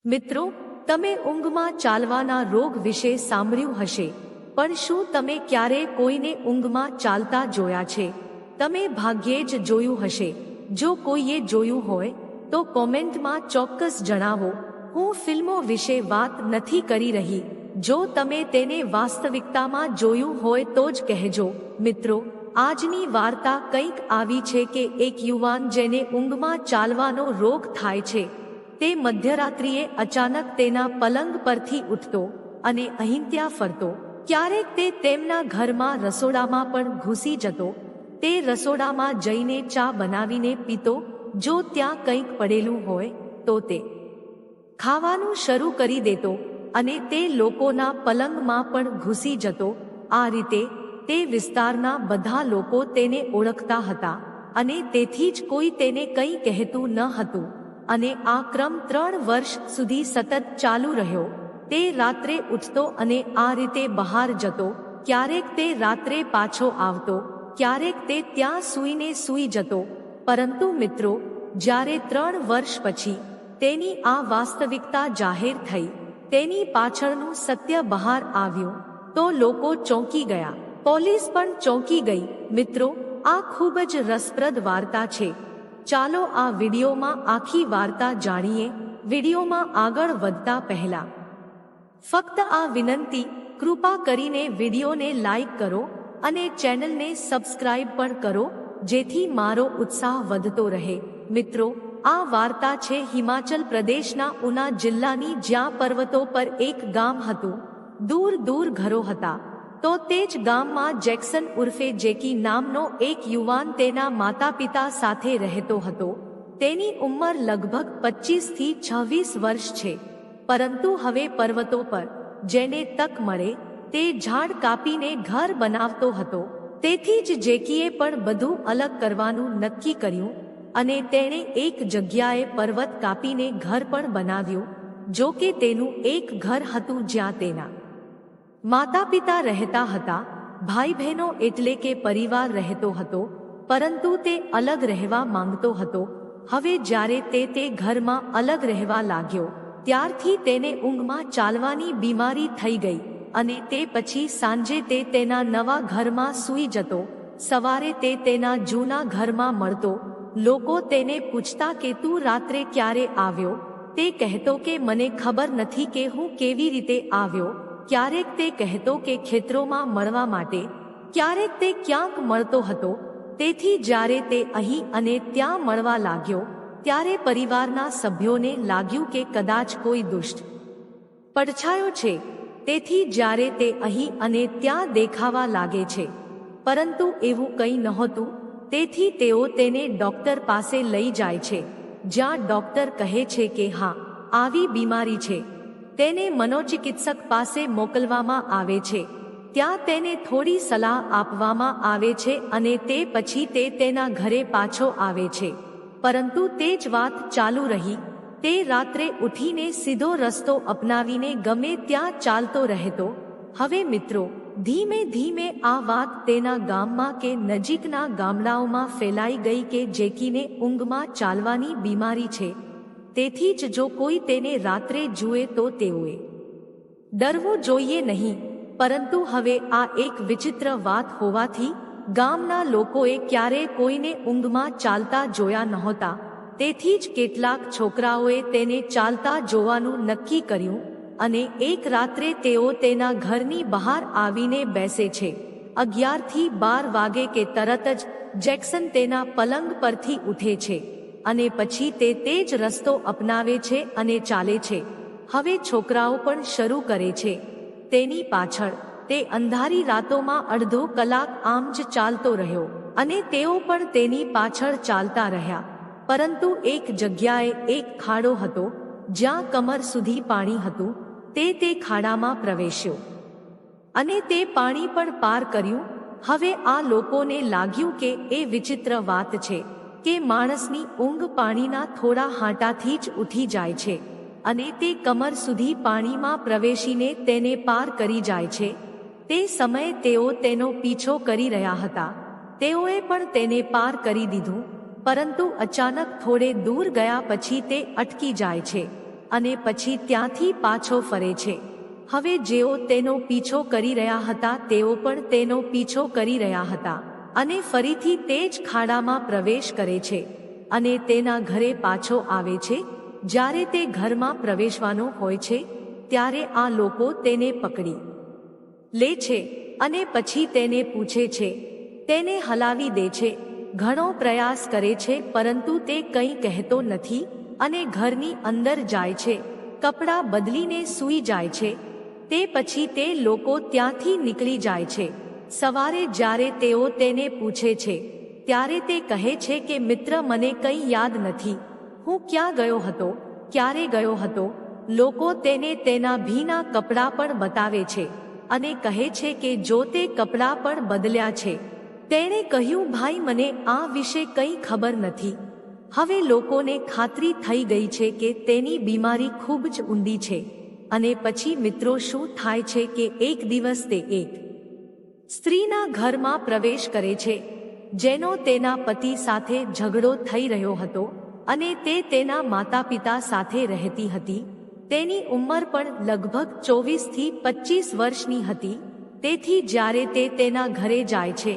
મિત્રો, તમે ઊંઘમાં ચાલવાના રોગ વિશે સાંભળ્યું હશે, પણ શું તમે ક્યારેય કોઈને ઊંઘમાં ચાલતા જોયા છે? તમે ભાગ્યે જ જોયું હશે. જો કોઈએ જોયું હોય તો કોમેન્ટમાં ચોક્કસ જણાવો. હું ફિલ્મો વિશે વાત નથી કરી રહી. જો તમે તેને વાસ્તવિકતામાં જોયું હોય તો જ કહેજો. મિત્રો, આજની વાર્તા કંઈક આવી છે કે એક યુવાન જેને ઊંઘમાં ચાલવાનો રોગ થાય છે, તે મધ્યરાત્રિએ અચાનક તેના પલંગ પરથી ઉઠતો અને અહીં ત્યાં ફરતો. ક્યારેક તે તેમના ઘરમાં રસોડામાં પણ ઘૂસી જતો. તે રસોડામાં જઈને ચા બનાવીને પીતો. જો ત્યાં કંઈક પડેલું હોય તો તે ખાવાનું શરૂ કરી દેતો અને તે લોકોના પલંગમાં પણ ઘૂસી જતો. આ રીતે તે વિસ્તારના બધા લોકો તેને ઓળખતા હતા અને તેથી જ કોઈ તેને કંઈ કહેતું ન હતું. અને આ ક્રમ 3 વર્ષ સુધી સતત ચાલુ રહ્યો. તે રાત્રે ઉઠતો અને આ રીતે બહાર જતો. ક્યારેક તે રાત્રે પાછો આવતો, ક્યારેક તે ત્યાં સૂઈ જતો. પરંતુ મિત્રો, જ્યારે 3 વર્ષ પછી તેની આ વાસ્તવિકતા જાહેર થઈ, તેની પાછળનું સત્ય બહાર આવ્યું, તો લોકો ચોંકી ગયા. પોલીસ પણ ચોંકી ગઈ. મિત્રો, આ ખૂબ જ રસપ્રદ વાર્તા છે. ચાલો આ વિડીયોમાં આખી વાર્તા જાણીએ. વિડીયોમાં આગળ વધતા પહેલા ફક્ત આ વિનંતી, કૃપા કરીને વિડીયોને લાઈક કરો અને ચેનલને સબસ્ક્રાઇબ પણ કરો, જેથી મારો ઉત્સાહ વધતો રહે. મિત્રો, આ વાર્તા છે હિમાચલ પ્રદેશના ઉના જિલ્લાની, જ્યાં પર્વતો પર એક ગામ હતું. દૂર દૂર ઘરો હતા. તો તે જ ગામમાં જેક્સન ઉર્ફે જેકી નામનો એક યુવાન તેના માતા પિતા સાથે રહેતો હતો. તેની ઉંમર લગભગ 25 થી 26 વર્ષ છે. પરંતુ હવે પર્વતો પર જેને તક મળે તે ઝાડ કાપીને ઘર બનાવતો હતો. તેથી જ જેકીએ પણ બધું અલગ કરવાનું નક્કી કર્યું અને તેણે એક જગ્યાએ પર્વત કાપીને ઘર પણ બનાવ્યું. જો કે તેનું એક ઘર હતું જ્યાં તેના માતા પિતા રહેતા હતા, ભાઈ બહેનો એટલે કે પરિવાર રહેતો હતો, પરંતુ તે અલગ રહેવા માંગતો હતો. હવે જ્યારે તે ઘરમાં અલગ રહેવા લાગ્યો, ત્યારથી તેને ઊંઘમાં ચાલવાની બીમારી થઈ ગઈ અને તે પછી સાંજે તે તેના નવા ઘરમાં સૂઈ જતો. સવારે તે તેના જૂના ઘરમાં મળતો. લોકો તેને પૂછતા કે તું રાત્રે ક્યારે આવ્યો? તે કહેતો કે મને ખબર નથી કે હું કેવી રીતે આવ્યો. ક્યારેક તે કહેતો કે ખેતરોમાં મળવા માટે, ક્યારેક તે ક્યાંક મળતો હતો. તેથી જ્યારે તે અહીં અને ત્યાં મળવા લાગ્યો, ત્યારે પરિવારના સભ્યોને લાગ્યું કે કદાચ કોઈ દુષ્ટ પડછાયો છે. તેથી જ્યારે તે અહીં અને ત્યાં દેખાવા લાગે છે, પરંતુ એવું કંઈ નહોતું. તેથી તેઓ તેને ડોક્ટર પાસે લઈ જાય છે, જ્યાં ડોક્ટર કહે છે કે હા, આવી બીમારી છે. તેને મનોચિકિત્સક પાસે મોકલવામાં આવે છે. ત્યાં તેને થોડી સલાહ આપવામાં આવે છે અને તે પછી તે તેના ઘરે પાછો આવે છે. પરંતુ તે જ વાત ચાલુ રહી. તે રાત્રે ઉઠીને સીધો રસ્તો અપનાવીને ગમે ત્યાં ચાલતો રહેતો. હવે મિત્રો, ધીમે ધીમે આ વાત તેના ગામમાં કે નજીકના ગામડાઓમાં ફેલાઈ ગઈ કે જેકીને ઊંઘમાં ચાલવાની બીમારી છે. તેથી જ જો કોઈ તેને રાત્રે જુએ તો તેઓએ ડરવું જોઈએ નહીં. પરંતુ હવે આ એક વિચિત્ર વાત હોવાથી ગામના લોકોએ ક્યારેય કોઈને ઊંઘમાં ચાલતા જોયા નહોતા. તેથી જ કેટલાક છોકરાઓએ તેને ચાલતા જોવાનું નક્કી કર્યું અને એક રાત્રે તેઓ તેના ઘરની બહાર આવીને બેસે છે. 11 થી 12 વાગે કે તરત જ જેક્સન તેના પલંગ પરથી ઉઠે છે અને પછી તે જ રસ્તો અપનાવે છે અને ચાલે છે. હવે છોકરાઓ પણ શરૂ કરે છે. તેની પાછળ તે અંધારી રાતોમાં અડધો કલાક આમ જ ચાલતો રહ્યો અને તેઓ પણ તેની પાછળ ચાલતા રહ્યા. પરંતુ એક જગ્યાએ એક ખાડો હતો જ્યાં કમર સુધી પાણી હતું. તે ખાડામાં પ્રવેશ્યો અને તે પાણી પણ પાર કર્યું. હવે આ લોકોને લાગ્યું કે એ વિચિત્ર વાત છે કે માણસની ઊંઘ પાણીના થોડા હાંટાથી જ ઉઠી જાય છે અને તે કમર સુધી પાણીમાં પ્રવેશીને તેને પાર કરી જાય છે. તે સમયે તેઓ તેનો પીછો કરી રહ્યા હતા. તેઓએ પણ તેને પાર કરી દીધું, પરંતુ અચાનક થોડે દૂર ગયા પછી તે અટકી જાય છે અને પછી ત્યાંથી પાછો ફરે છે. હવે જેઓ તેનો પીછો કરી રહ્યા હતા તેઓ પણ તેનો પીછો કરી રહ્યા હતા, અને ફરીથી તે જ ખાડામાં પ્રવેશ કરે છે અને તેના ઘરે પાછો આવે છે. જ્યારે તે ઘરમાં પ્રવેશવાનો હોય છે ત્યારે આ લોકો તેને પકડી લે છે અને પછી તેને પૂછે છે, તેને હલાવી દે છે, ઘણો પ્રયાસ કરે છે, પરંતુ તે કંઈ કહેતો નથી અને ઘરની અંદર જાય છે, કપડાં બદલીને સૂઈ જાય છે. તે પછી તે લોકો ત્યાંથી નીકળી જાય છે. સવારે જ્યારે તેઓ તેને પૂછે છે ત્યારે તે કહે છે કે મિત્ર, મને કંઈ યાદ નથી, હું ક્યાં ગયો હતો, ક્યારે ગયો હતો. લોકો તેને તેના ભીના કપડાં પણ બતાવે છે અને કહે છે કે જો તે કપડાં પણ બદલ્યા છે. તેણે કહ્યું, ભાઈ, મને આ વિશે કંઈ ખબર નથી. હવે લોકોને ખાતરી થઈ ગઈ છે કે તેની બીમારી ખૂબ જ ઊંડી છે. અને પછી મિત્રો શું થાય છે કે એક દિવસ તે એક સ્ત્રીના ઘરમાં પ્રવેશ કરે છે જેનો તેના પતિ સાથે ઝઘડો થઈ રહ્યો હતો અને તે તેના માતા પિતા સાથે રહેતી હતી. તેની ઉંમર પણ લગભગ 24 થી 25 વર્ષની હતી. તેથી જ્યારે તે તેના ઘરે જાય છે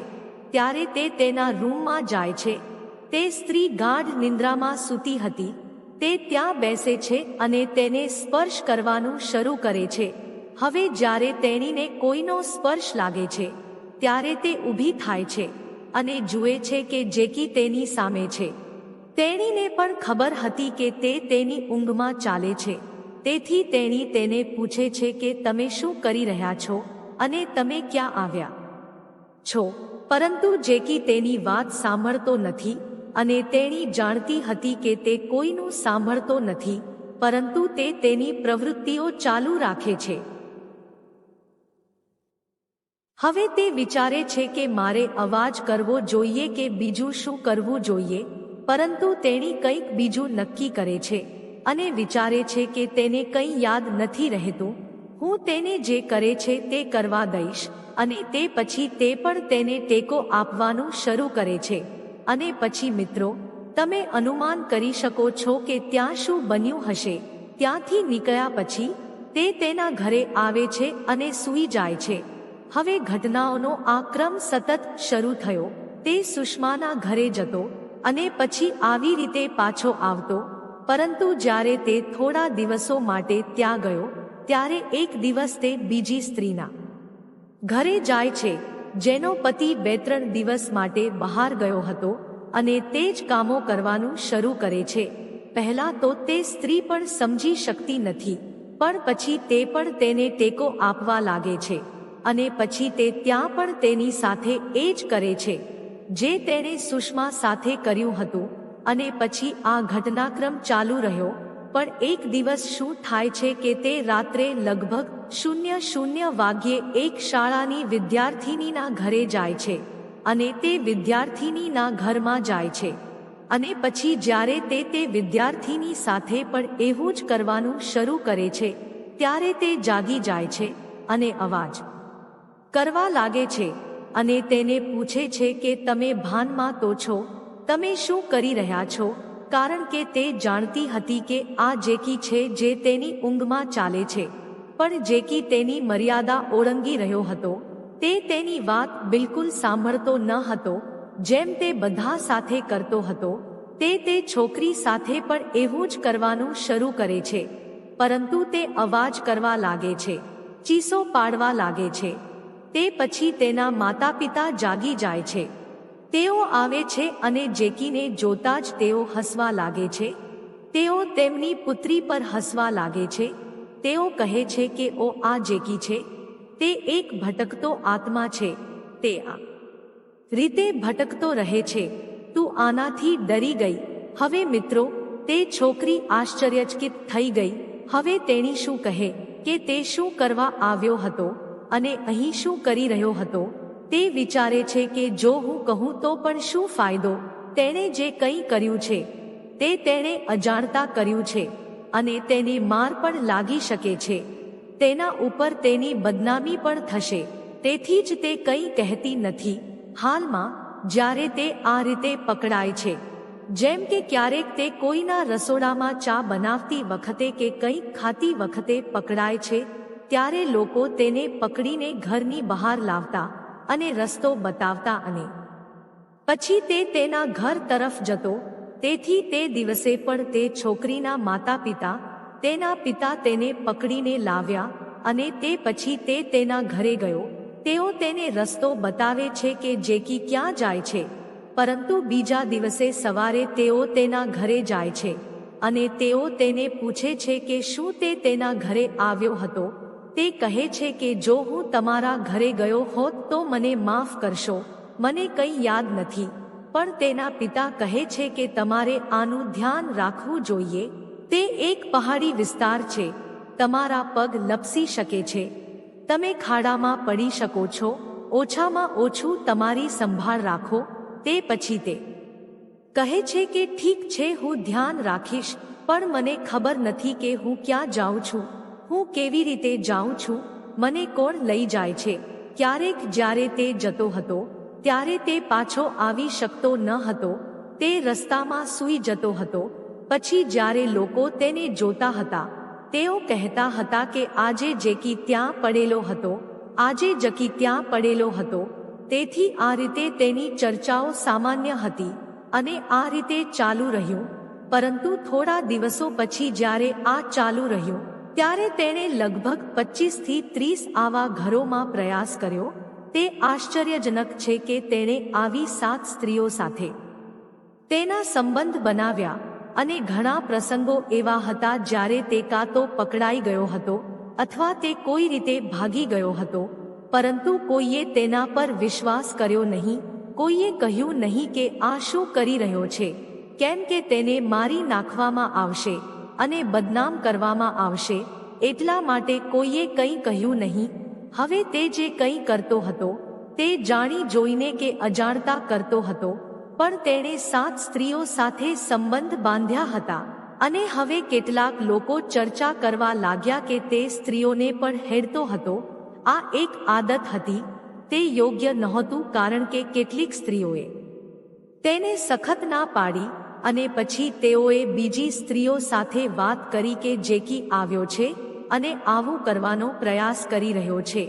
ત્યારે તે તેના રૂમમાં જાય છે. તે સ્ત્રી ગાઢ નિંદ્રામાં સૂતી હતી. તે ત્યાં બેસે છે અને તેને સ્પર્શ કરવાનું શરૂ કરે છે. હવે જ્યારે તેણીને કોઈનો સ્પર્શ લાગે છે ત્યારે તે ઊભી થાય છે અને જુએ છે કે જેકી તેની સામે છે. તેણીને પણ ખબર હતી કે તે તેની ઊંઘમાં ચાલે છે. તેથી તેણી તેને પૂછે છે કે તમે શું કરી રહ્યા છો અને તમે ક્યાં આવ્યા છો. પરંતુ જેકી તેની વાત સાંભળતો નથી અને તેણી જાણતી હતી કે તે કોઈનું સાંભળતો નથી, પરંતુ તે તેની પ્રવૃત્તિઓ ચાલુ રાખે છે. હવે તે વિચારે છે કે મારે અવાજ કરવો જોઈએ કે બીજું શું કરવું જોઈએ, પરંતુ તેણી કંઈક બીજું નક્કી કરે છે અને વિચારે છે કે તેને કંઈ યાદ નથી રહેતું. હું તેને જે કરે છે તે કરવા દઈશ. અને તે પછી તે પણ તેને ટેકો આપવાનું શરૂ કરે છે. અને પછી મિત્રો, તમે અનુમાન કરી શકો છો કે ત્યાં શું બન્યું હશે. ત્યાંથી નીકળ્યા પછી તે તેના ઘરે આવે છે અને સૂઈ જાય છે. હવે ઘટનાઓનો આ ક્રમ સતત શરૂ થયો. તે સુષ્માના ઘરે જતો અને પછી આવી રીતે પાછો આવતો. પરંતુ જ્યારે તે થોડા દિવસો માટે ત્યાં ગયો ત્યારે એક દિવસ તે બીજી સ્ત્રીના ઘરે જાય છે જેનો પતિ 2-3 દિવસ માટે બહાર ગયો હતો અને તે જ કામો કરવાનું શરૂ કરે છે. પહેલા તો તે સ્ત્રી પણ સમજી શકતી નથી, પણ પછી તે પણ તેને ટેકો આપવા લાગે છે અને પછી તે ત્યાં પણ તેની સાથે એ જ કરે છે જે તેણે સુષ્મા સાથે કર્યું હતું. અને પછી આ ઘટનાક્રમ ચાલુ રહ્યો. પણ એક દિવસ શું થાય છે કે તે રાત્રે લગભગ 00 વાગ્યે એક શાળાની વિદ્યાર્થિનીના ઘરે જાય છે અને તે વિદ્યાર્થિનીના ઘરમાં જાય છે. અને પછી જ્યારે તે વિદ્યાર્થિની સાથે પણ એવું જ કરવાનું શરૂ કરે છે ત્યારે તે જાગી જાય છે અને અવાજ કરવા લાગે છે અને તેને પૂછે છે કે તમે ભાનમાં તો છો, તમે શું કરી રહ્યા છો. કારણ કે તે જાણતી હતી કે આ જેકી છે જે તેની ઊંઘમાં ચાલે છે. પણ જેકી તેની મર્યાદા ઓળંગી રહ્યો હતો. તે તેની વાત બિલકુલ સાંભળતો ન હતો જેમ તે બધા સાથે કરતો હતો. તે છોકરી સાથે પણ એવું જ કરવાનું શરૂ કરે છે, પરંતુ તે અવાજ કરવા લાગે છે, ચીસો પાડવા લાગે છે. તે પછી તેના માતા પિતા જાગી જાય છે. તેઓ આવે છે અને જેકીને જોતા જ તેઓ હસવા લાગે છે. તેઓ તેમની પુત્રી પર હસવા લાગે છે. તેઓ કહે છે કે ઓ, આ જેકી છે, તે એક ભટકતો આત્મા છે, તે આ રીતે ભટકતો રહે છે, તું આનાથી ડરી ગઈ. હવે મિત્રો, તે છોકરી આશ્ચર્યચકિત થઈ ગઈ. હવે તેણી શું કહે કે તે શું કરવા આવ્યો હતો અને અહીં શું કરી રહ્યો હતો. તે વિચારે છે કે જો હું કહું તો પણ શું ફાયદો. તેણે જે કંઈ કર્યું છે તે તેણે અજાણતા કર્યું છે અને તેને માર પણ લાગી શકે છે. તેના ઉપર તેની બદનામી પણ થશે. તેથી જ તે કંઈ કહેતી નથી. હાલમાં જ્યારે તે આ રીતે પકડાય છે જેમ કે ક્યારેક તે કોઈના રસોડામાં ચા બનાવતી વખતે કે કંઈક ખાતી વખતે પકડાય છે, ત્યારે લોકો તેને પકડીને ઘરની બહાર લાવતા અને રસ્તો બતાવતા અને પછી તે તેના ઘર તરફ જતો. તેથી તે દિવસે પણ તે છોકરીના માતા પિતા, તેના પિતા તેને પકડીને લાવ્યા અને તે પછી તે તેના ઘરે ગયો. તેઓ તેને રસ્તો બતાવે છે કે જેકી ક્યાં જાય છે, પરંતુ બીજા દિવસે સવારે તેઓ તેના ઘરે જાય છે અને તેઓ તેને પૂછે છે કે શું તે તેના ઘરે આવ્યો હતો. તે કહે છે કે જો હું તમારા ઘરે ગયો હોત તો મને માફ કરશો, મને કંઈ યાદ નથી. પણ તેના પિતા કહે છે કે તમારે આનું ધ્યાન રાખવું જોઈએ. તે એક પહાડી વિસ્તાર છે, તમારા પગ લપસી શકે છે, તમે ખાડામાં પડી શકો છો, ઓછામાં ઓછું તમારી સંભાળ રાખો. તે પછી તે કહે છે કે ઠીક છે, હું ધ્યાન રાખીશ, પણ મને ખબર નથી કે હું ક્યાં જાઉં છું, હું કેવી રીતે જાઉં છું, મને કોણ લઈ જાય છે. ક્યારેક જ્યારે તે જતો હતો ત્યારે તે પાછો આવી શકતો ન હતો, તે રસ્તામાં સૂઈ જતો હતો. પછી જ્યારે લોકો તેને જોતા હતા, તેઓ કહેતા હતા કે આજે જેકી ત્યાં પડેલો હતો, આજે જકી ત્યાં પડેલો હતો. તેથી આ રીતે તેની ચર્ચાઓ સામાન્ય હતી અને આ રીતે ચાલુ રહ્યું. પરંતુ થોડા દિવસો પછી જ્યારે આ ચાલુ રહ્યું, ત્યારે તેણે લગભગ 25 થી 30 આવા ઘરોમાં પ્રયાસ કર્યો. તે આશ્ચર્યજનક છે કે તેણે આવી 7 સ્ત્રીઓ સાથે તેના સંબંધ બનાવ્યા અને ઘણા પ્રસંગો એવા હતા જ્યારે તે કાં તો પકડાઈ ગયો હતો અથવા તે કોઈ રીતે ભાગી ગયો હતો, પરંતુ કોઈએ તેના પર વિશ્વાસ કર્યો નહીં. કોઈએ કહ્યું નહીં કે આ શું કરી રહ્યો છે, કેમ કે તેને મારી નાખવામાં આવશે અને બદનામ કરવામાં આવશે, એટલા માટે કોઈએ કંઈ કહ્યું નહીં. હવે તે જે કંઈ કરતો હતો તે જાણી જોઈને કે અજાણતા કરતો હતો, પણ તેણે 7 સ્ત્રીઓ સાથે સંબંધ બાંધ્યા હતા. અને હવે કેટલાક લોકો ચર્ચા કરવા લાગ્યા કે તે સ્ત્રીઓને પણ હેડતો હતો. આ એક આદત હતી, તે યોગ્ય નહોતું, કારણ કે કેટલીક સ્ત્રીઓએ તેને સખત ના પાડી અને પછી તેઓએ બીજી સ્ત્રીઓ સાથે વાત કરી કે જેકી આવ્યો છે અને આવું કરવાનો પ્રયાસ કરી રહ્યો છે.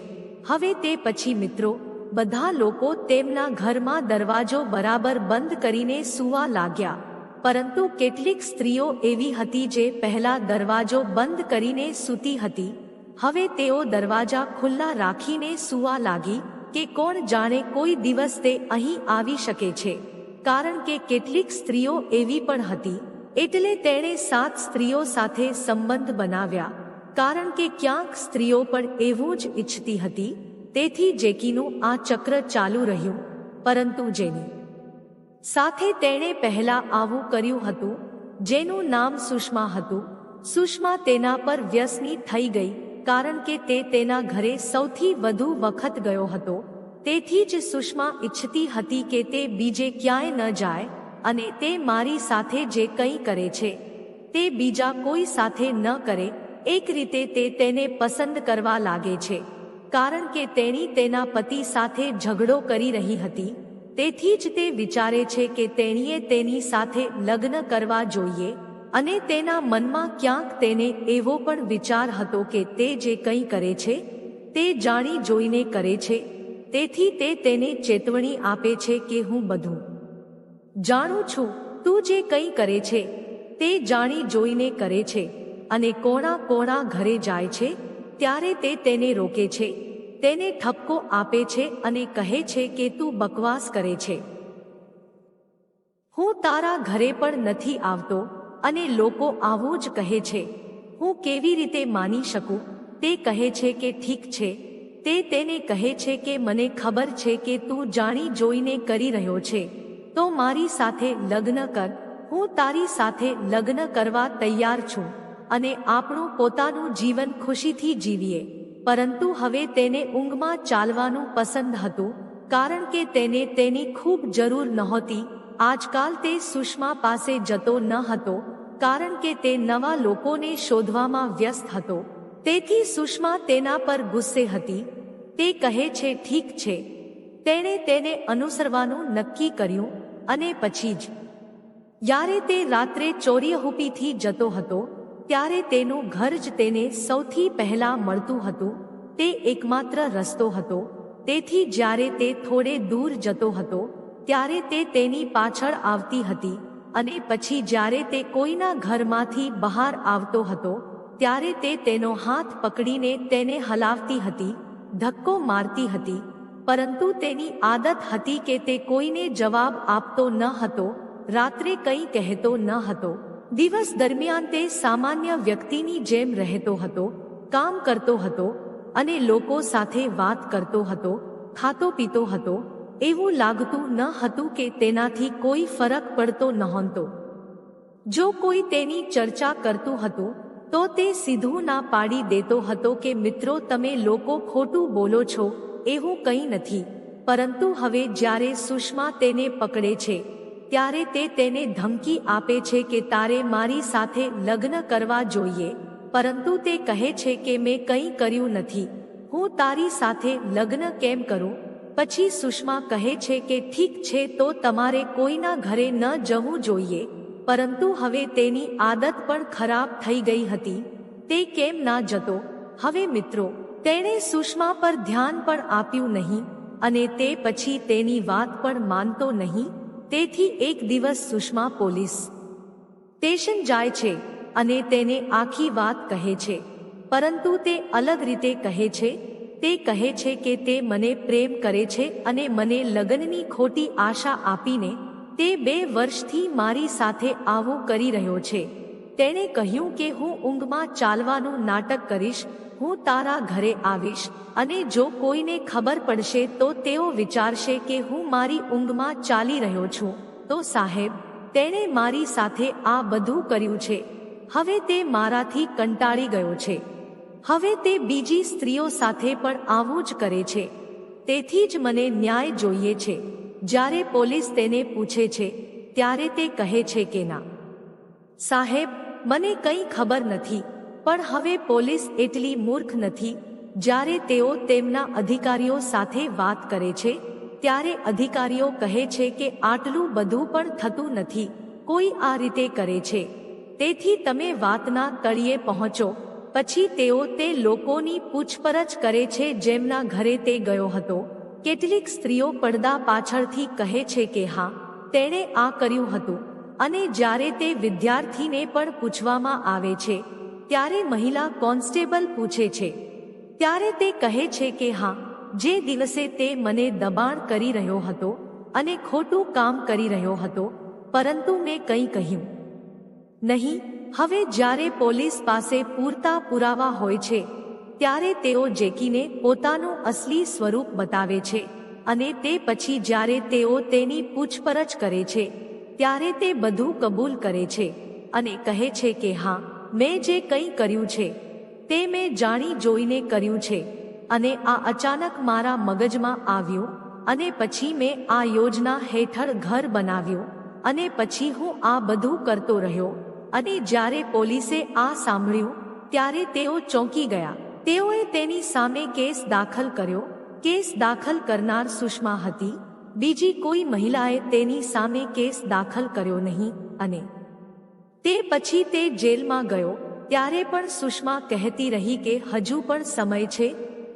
હવે તે પછી મિત્રો, બધા લોકો તેમના ઘરમાં દરવાજો બરાબર બંધ કરીને સૂવા લાગ્યા, પરંતુ કેટલીક સ્ત્રીઓ એવી હતી જે પહેલા દરવાજો બંધ કરીને સૂતી હતી. હવે તેઓ દરવાજા ખુલ્લા રાખીને સૂવા લાગી કે કોણ જાણે કોઈ દિવસ તે અહીં આવી શકે છે, કારણ કે કેટલીક સ્ત્રીઓ એવી પણ હતી. એટલે તેણે 7 સ્ત્રીઓ સાથે સંબંધ બનાવ્યા, કારણ કે ક્યાંક સ્ત્રીઓ પણ એવું જ ઈચ્છતી હતી. તેથી જેકીનું આ ચક્ર ચાલુ રહ્યું. પરંતુ જેની સાથે તેણે પહેલા આવું કર્યું હતું, જેનું નામ સુષ્મા હતું, સુષ્મા તેના પર વ્યસની થઈ ગઈ, કારણ કે તે તેના ઘરે સૌથી વધુ વખત ગયો હતો. તેથી જ સુષ્મા ઈચ્છતી હતી કે તે બીજે ક્યાંય ન જાય અને તે મારી સાથે જે કંઈ કરે છે તે બીજા કોઈ સાથે ન કરે. એક રીતે તે તેને પસંદ કરવા લાગે છે, કારણ કે તેણી તેના પતિ સાથે ઝઘડો કરી રહી હતી. તેથી જ તે વિચારે છે કે તેણીએ તેની સાથે લગ્ન કરવા જોઈએ. અને તેના મનમાં ક્યાંક તેને એવો પણ વિચાર હતો કે તે જે કંઈ કરે છે તે જાણી જોઈને કરે છે. તેથી તે તેને ચેતવણી આપે છે કે હું બધું જાણું છું, તું જે કંઈ કરે છે તે જાણી જોઈને કરે છે. અને કોણા કોણા ઘરે જાય છે ત્યારે તે તેને રોકે છે, તેને ઠપકો આપે છે અને કહે છે કે તું બકવાસ કરે છે, હું તારા ઘરે પણ નથી આવતો. અને લોકો આવું જ કહે છે. હું કેવી રીતે માની શકું? તે કહે છે કે ઠીક છે. તે તેને કહે છે કે મને ખબર છે કે તું જાણી જોઈને કરી રહ્યો છે, તો મારી સાથે લગ્ન કર. હું તારી સાથે લગ્ન કરવા તૈયાર છું અને આપણું પોતાનું જીવન ખુશીથી જીવીએ. પરંતુ હવે તેને ઊંઘમાં ચાલવાનું પસંદ હતું, કારણ કે તેને તેની ખૂબ જરૂર નહોતી. આજકાલ તે સુષ્મા પાસે જતો ન હતો, કારણ કે તે નવા લોકોને શોધવામાં વ્યસ્ત હતો. તેથી સુષ્મા તેના પર ગુસ્સે હતી. તે કહે છે ઠીક છે. તેણે તેને અનુસરવાનું નક્કી કર્યું અને પછી જ યારે તે રાત્રે ચોરીહુપીથી જતો હતો ત્યારે તેનું ઘર જ તેને સૌથી પહેલા મળતું હતું. તે એકમાત્ર રસ્તો હતો. તેથી જ્યારે તે થોડે દૂર જતો હતો ત્યારે તે તેની પાછળ આવતી હતી અને પછી જ્યારે તે કોઈના ઘરમાંથી બહાર આવતો હતો ત્યારે તે તેનો હાથ પકડીને તેને હલાવતી હતી, ધક્કો મારતી હતી. પરંતુ તેની આદત હતી કે તે કોઈને જવાબ આપતો ન હતો, રાત્રે કંઈ કહેતો ન હતો. દિવસ દરમિયાન તે સામાન્ય વ્યક્તિની જેમ રહેતો હતો, કામ કરતો હતો અને લોકો સાથે વાત કરતો હતો, ખાતો પીતો હતો. એવું લાગતું ન હતું કે તેનાથી કોઈ ફરક પડતો નહોતો. જો કોઈ તેની ચર્ચા કરતું હતું તો તે સીધું ના પાડી દેતો હતો કે મિત્રો તમે લોકો ખોટું બોલો છો, એવું કંઈ નથી. પરંતુ હવે જ્યારે સુષ્મા તેને પકડે છે ત્યારે તે તેને ધમકી આપે છે કે તારે મારી સાથે લગ્ન કરવા જોઈએ. પરંતુ તે કહે છે કે મેં કંઈ કર્યું નથી, હું તારી સાથે લગ્ન કેમ કરું? પછી સુષ્મા કહે છે કે ઠીક છે તો તમારે કોઈના ઘરે ન જવું જોઈએ. પરંતુ હવે તેની આદત પણ ખરાબ થઈ ગઈ હતી. તે કેમ ના જતો? હવે મિત્રો, તેણે સુષ્મા પર ધ્યાન પણ આપ્યું નહીં અને તે પછી તેની વાત પણ માનતો નહીં. તેથી એક દિવસ સુષ્મા પોલીસ સ્ટેશન જાય છે અને તેને આખી વાત કહે છે. પરંતુ તે અલગ રીતે કહે છે. તે કહે છે કે તે મને પ્રેમ કરે છે અને મને લગ્નની ખોટી આશા આપીને તે 2 વર્ષથી મારી સાથે આવું કરી રહ્યો છે. તેણે કહ્યું કે હું ઊંઘમાં ચાલવાનું નાટક કરીશ, હું તારા ઘરે આવીશ અને જો કોઈને ખબર પડશે તો તેઓ વિચારશે કે હું મારી ઊંઘમાં ચાલી રહ્યો છું. તો સાહેબ, તેણે મારી સાથે આ બધું કર્યું છે. હવે તે મારાથી કંટાળી ગયો છે. હવે તે બીજી સ્ત્રીઓ સાથે પણ આવું જ કરે છે. તેથી જ મને ન્યાય જોઈએ છે. જ્યારે પોલીસ તેને પૂછે છે ત્યારે તે કહે છે કે ના સાહેબ, મને કંઈ ખબર નથી. પણ હવે પોલીસ એટલી મૂર્ખ નથી. જ્યારે તેઓ તેમના અધિકારીઓ સાથે વાત કરે છે ત્યારે અધિકારીઓ કહે છે કે આટલું બધું પણ થતું નથી, કોઈ આ રીતે કરે છે. તેથી તમે વાતના તળિયે પહોંચો. પછી તેઓ તે લોકોની પૂછપરછ કરે છે જેમના ઘરે તે ગયો હતો. કેટલીક સ્ત્રીઓ પડદા પાછળથી કહે છે કે હા, તેણે આ કર્યું હતું. અને જ્યારે તે વિદ્યાર્થીને પણ પૂછવામાં આવે છે ત્યારે મહિલા કોન્સ્ટેબલ પૂછે છે ત્યારે તે કહે છે કે હા, જે દિવસે તે મને દબાણ કરી રહ્યો હતો અને ખોટું કામ કરી રહ્યો હતો, પરંતુ મેં કંઈ કહ્યું નહીં. હવે જ્યારે પોલીસ પાસે પૂરતા પુરાવા હોય છે ત્યારે તેઓ જેકીને પોતાનું અસલી સ્વરૂપ બતાવે છે અને તે પછી જ્યારે તેઓ તેની પૂછપરછ કરે છે ત્યારે તે બધું કબૂલ કરે છે અને કહે છે કે હા, મેં જે કંઈ કર્યું છે તે મેં જાણી જોઈને કર્યું છે અને આ અચાનક મારા મગજમાં આવ્યું અને પછી મેં આ યોજના હેઠળ ઘર બનાવ્યું અને પછી હું આ બધું કરતો રહ્યો. અને જ્યારે પોલીસે આ સાંભળ્યું ત્યારે તેઓ ચોંકી ગયા. તેઓએ તેની સામે કેસ દાખલ કર્યો. કેસ દાખલ કરનાર સુષ્મા હતી. બીજી કોઈ મહિલાએ તેની સામે કેસ દાખલ કર્યો નહીં અને તે પછી તે જેલમાં ગયો ત્યારે પણ સુષ્મા કહેતી રહી કે હજુ પણ સમય છે,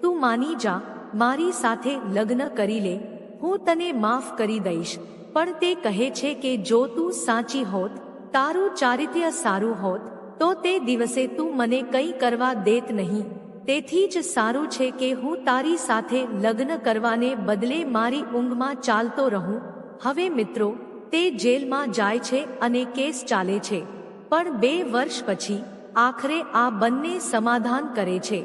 તું માની જા, મારી સાથે લગ્ન કરી લે, હું તને માફ કરી દઈશ. પણ તે કહે છે કે જો તું સાચી હોત, તારું ચારિત્ર્ય સારું હોત તો તે દિવસે તું મને કંઈ કરવા દેત નહીં. તેથી જ સારું છે કે હું તારી સાથે લગ્ન કરવાને બદલે મારી ઊંઘમાં ચાલતો રહું. હવે મિત્રો, તે જેલમાં જાય છે અને કેસ ચાલે છે. પણ 2 વર્ષ પછી આખરે આ બંને સમાધાન કરે છે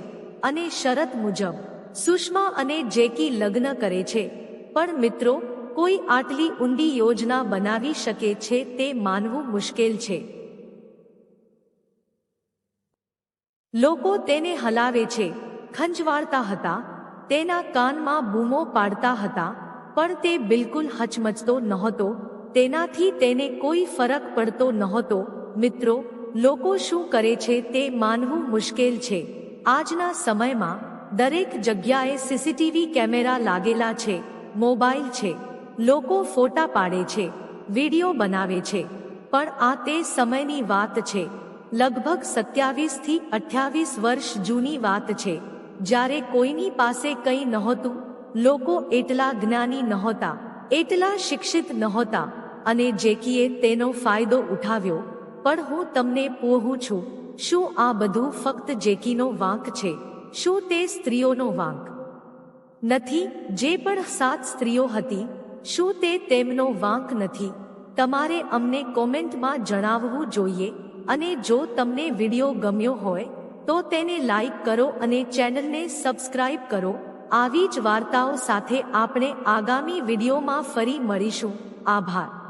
અને શરત મુજબ સુષ્મા અને જેકી લગ્ન કરે છે. પણ મિત્રો, કોઈ આટલી ઊંડી યોજના બનાવી શકે છે તે માનવું મુશ્કેલ છે. લોકો તેને હલાવે છે, ખંજવાળતા હતા, તેના કાનમાં બૂમો પાડતા હતા, પણ તે બિલકુલ હચમચતો નહોતો. તેનાથી તેને કોઈ ફરક પડતો નહોતો. મિત્રો, લોકો શું કરે છે તે માનવું મુશ્કેલ છે. આજના સમયમાં દરેક જગ્યાએ સીસીટીવી કેમેરા લાગેલા છે, મોબાઈલ છે. લોકો ફોટા પાડે છે, વિડીયો બનાવે છે. પણ આ તે સમયની વાત છે, લગભગ 27 થી 28 વર્ષ જૂની વાત છે, જ્યારે કોઈની પાસે કંઈ નહોતું, લોકો એટલા જ્ઞાની નહોતા, એટલા શિક્ષિત નહોતા, અને જેકીએ તેનો ફાયદો ઉઠાવ્યો. પણ હું તમને પૂછું છું, શું આ બધું ફક્ત જેકીનો વાંક છે? શું તે સ્ત્રીઓનો વાંક નથી? જે પણ 7 સ્ત્રીઓ હતી, શું તે તેમનો વાંક નથી? તમારે અમને કોમેન્ટમાં જણાવવું જોઈએ. અને જો તમને વિડીયો ગમ્યો હોય તો તેને લાઈક કરો અને ચેનલને સબસ્ક્રાઇબ કરો. આવી જ વાર્તાઓ સાથે આપણે આગામી વિડીયોમાં ફરી મળીશું. આભાર.